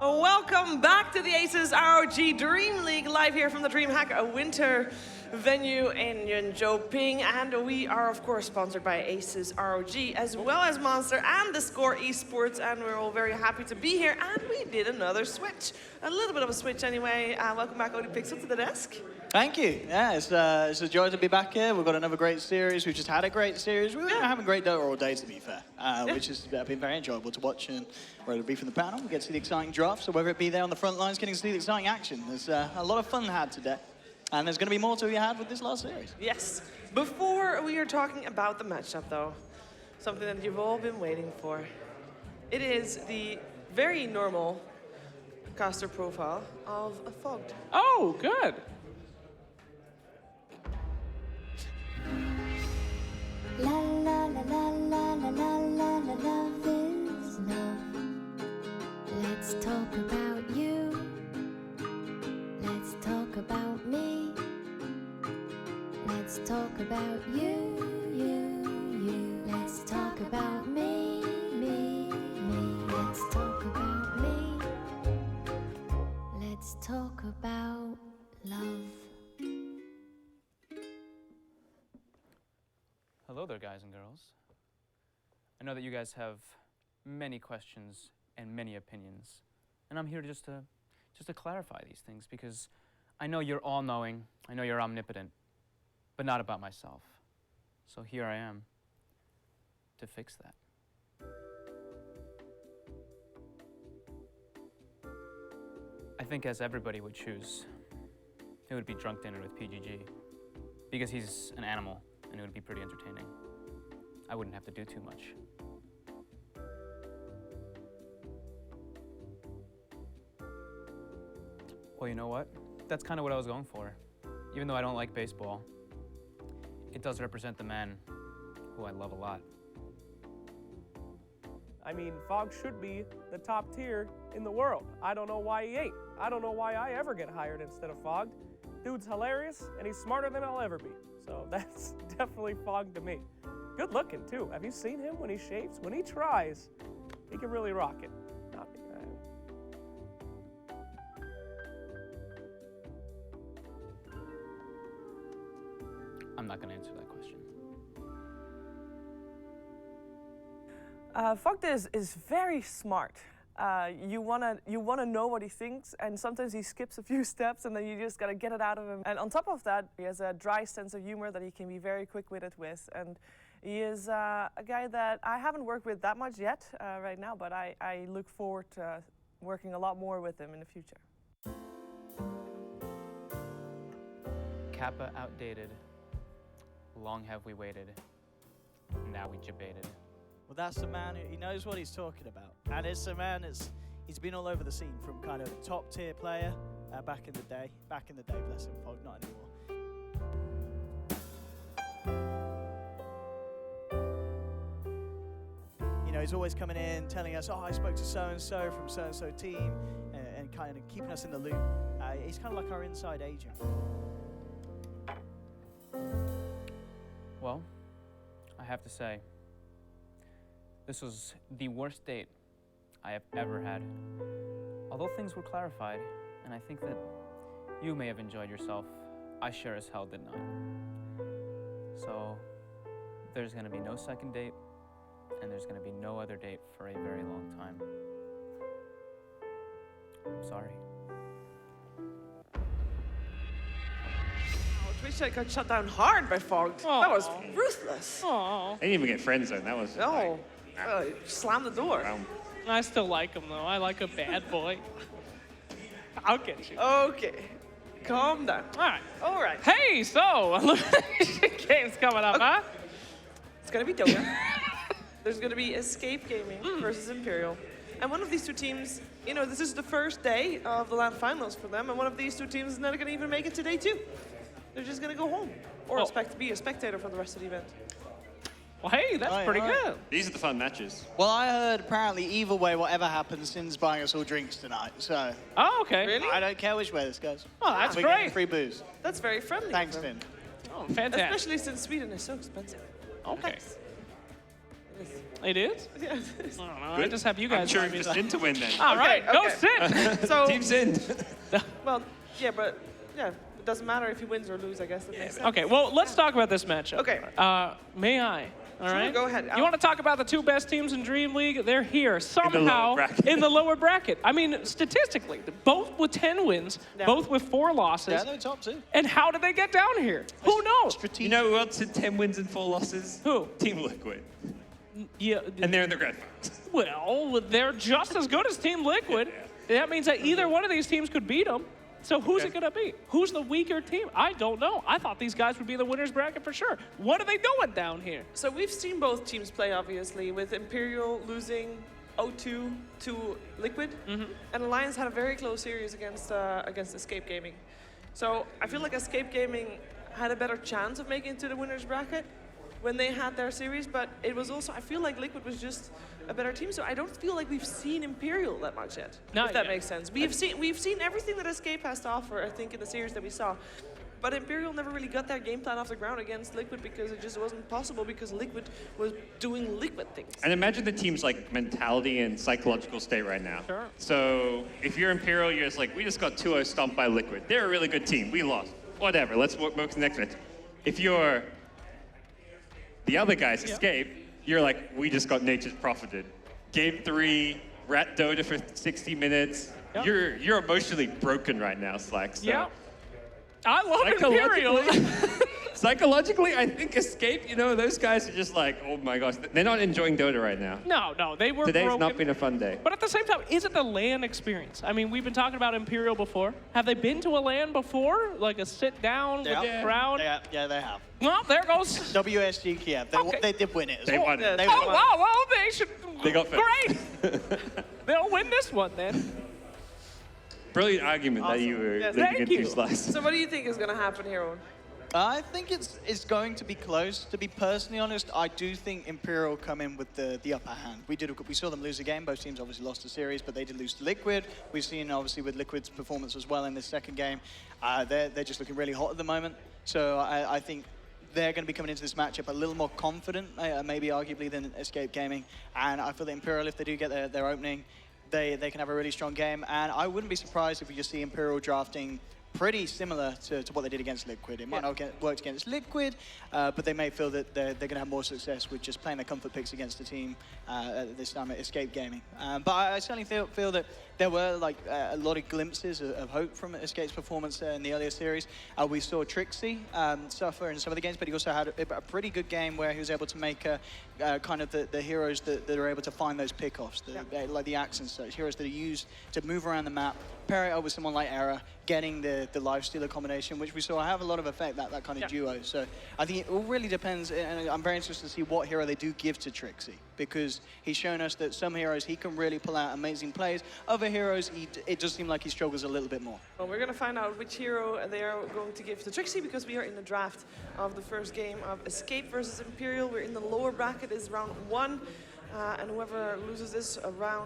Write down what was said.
Welcome back to the ASUS ROG DreamLeague live here from the DreamHack, a winter venue in Jönköping. And we are, of course, sponsored by ASUS ROG, as well as Monster and theScore esports. And we're all very happy to be here. And we did another switch, a little bit of a switch anyway. Welcome back, Odie Pixel, to the desk. Thank you. Yeah, it's a joy to be back here. We've got another great series. We've just had a great series. We've been having great Dota all day, to be fair, which has been very enjoyable to watch. And whether it be from the panel, we get to see the exciting drafts, or whether it be there on the front lines, getting to see the exciting action. There's a lot of fun had today, and there's going to be more to be had with this last series. Yes. Before we are talking about the matchup, though, something that you've all been waiting for. It is the very normal caster profile of Fogged. Oh, good. La la la la la la la la la, love is love. Let's talk about you. Let's talk about me. Let's talk about you. Let's talk about me. Let's talk about me. Let's talk about love. Hello there, guys and girls. I know that you guys have many questions and many opinions, and I'm here just to clarify these things, because I know you're all-knowing, I know you're omnipotent, but not about myself. So here I am to fix that. I think, as everybody would choose, it would be Drunk Dinner with PGG, because he's an animal. And it would be pretty entertaining. I wouldn't have to do too much. Well, you know what? That's kind of what I was going for. Even though I don't like baseball, it does represent the man who I love a lot. I mean, Fogg should be the top tier in the world. I don't know why he ain't. I don't know why I ever get hired instead of Fogg. Dude's hilarious, and he's smarter than I'll ever be. So that's definitely Fogg to me. Good looking, too. Have you seen him when he shaves? When he tries, he can really rock it. Not me. I'm not going to answer that question. Fogg is very smart. You wanna know what he thinks, and sometimes he skips a few steps, and then you just gotta get it out of him. And on top of that, he has a dry sense of humor that he can be very quick-witted with. And he is a guy that I haven't worked with that much yet right now, but I look forward to working a lot more with him in the future. Kappa outdated. Long have we waited. Now we debated. Well, that's the man he knows what he's talking about. And it's a man he's been all over the scene, from kind of a top-tier player back in the day. Back in the day, bless him, Fogg, not anymore. You know, he's always coming in, telling us, oh, I spoke to so-and-so from so-and-so team, and kind of keeping us in the loop. He's kind of like our inside agent. Well, I have to say, this was the worst date I have ever had. Although things were clarified, and I think that you may have enjoyed yourself, I sure as hell did not. So there's gonna be no second date, and there's gonna be no other date for a very long time. I'm sorry. Twitch chat got shut down hard by Fogged. That was ruthless. Aww. I didn't even get friend zone. That was No. Slam the door. I still like him, though. I like a bad boy. I'll get you. Okay. Calm down. All right. All right. Hey, so, elimination game's coming up, huh? It's going to be Dota. There's going to be Escape Gaming versus Imperial. And one of these two teams, you know, this is the first day of the LAN finals for them, and one of these two teams is not going to even make it to day 2. They're just going to go home or expect to be a spectator for the rest of the event. Well, hey, that's pretty good. These are the fun matches. Well, I heard apparently either way, whatever happens, Sin's buying us all drinks tonight. So Oh, okay. Really? I don't care which way this goes. Oh, that's We're getting great. free booze. That's very friendly. Thanks, of them. Finn. Oh, fantastic. Especially since Sweden is so expensive. Okay. Nice. It is? Yeah, it is. I don't know. I just have you guys. I'm cheering remind for me Sin to win then. All right, go okay. Sin. So, Team Sin. well, yeah, but yeah, it doesn't matter if he wins or lose, I guess. That makes sense. Okay, well, let's talk about this matchup. Okay. May I? All Sure, right. go ahead. You want to talk about the two best teams in Dream League? They're here somehow bracket. in the lower bracket. I mean, statistically, both with 10 wins, Yeah. both with 4 losses. Yeah, they're top 2. And how did they get down here? Who knows? Strategic. You know who else had 10 wins and 4 losses? Who? Team Liquid. Yeah. And they're in the grand finals. Well, they're just as good as Team Liquid. That means that either one of these teams could beat them. So who's it going to be? Who's the weaker team? I don't know. I thought these guys would be in the winner's bracket for sure. What are they doing down here? So we've seen both teams play, obviously, with Imperial losing 0-2 to Liquid, and Alliance had a very close series against Escape Gaming. So I feel like Escape Gaming had a better chance of making it to the winner's bracket when they had their series, but it was also, I feel like Liquid was just a better team, so I don't feel like we've seen Imperial that much yet, Not if that yet. makes sense. We've seen everything that Escape has to offer, I think, in the series that we saw. But Imperial never really got their game plan off the ground against Liquid because it just wasn't possible because Liquid was doing Liquid things. And imagine the team's like mentality and psychological state right now. Sure. So if you're Imperial, you're just like, we just got 2-0 stomped by Liquid. They're a really good team. We lost. Whatever. Let's move to the next match. If you're the other guys, Escape, you're like, we just got nature's profited. Game 3, rat Dota for 60 minutes. Yep. You're emotionally broken right now, Slack. So Yeah. I love Imperial. Psychologically, I think Escape, you know, those guys are just like, oh my gosh, they're not enjoying Dota right now. No, they were Today's broken. not been a fun day. But at the same time, is it the LAN experience? I mean, we've been talking about Imperial before. Have they been to a LAN before? Like a sit down with Yeah. the crowd? Yeah, they have. Well, there goes. WSG Kiev. Okay. They did win it as They well. won it. They Oh, won. wow, well, they should. They got Great. They'll win this one then. Brilliant argument that you were Yes. leading Thank into, you. Slice. So what do you think is going to happen here, Owen? I think it's going to be close. To be personally honest, I do think Imperial come in with the upper hand. We saw them lose a game. Both teams obviously lost the series, but they did lose to Liquid. We've seen obviously with Liquid's performance as well in this second game. They're just looking really hot at the moment. So I think they're going to be coming into this matchup a little more confident, maybe arguably than Escape Gaming. And I feel that Imperial, if they do get their opening, they can have a really strong game. And I wouldn't be surprised if we just see Imperial drafting pretty similar to what they did against Liquid. It might not get worked against Liquid, but they may feel that they're going to have more success with just playing their comfort picks against the team at this time at Escape Gaming. But I certainly feel that there were like a lot of glimpses of hope from Escape's performance in the earlier series. We saw Trixie suffer in some of the games, but he also had a pretty good game where he was able to make kind of the heroes that are able to find those pickoffs, like the Axe and such, heroes that are used to move around the map, pair it up with someone like Era, getting the lifestealer combination, which we saw have a lot of effect, that kind of duo. So I think it all really depends, and I'm very interested to see what hero they do give to Trixie, because he's shown us that some heroes he can really pull out amazing plays. Other heroes, it does seem like he struggles a little bit more. Well, we're going to find out which hero they are going to give to Trixie because we are in the draft of the first game of Escape versus Imperial. We're in the lower bracket, is round 1, and whoever loses this round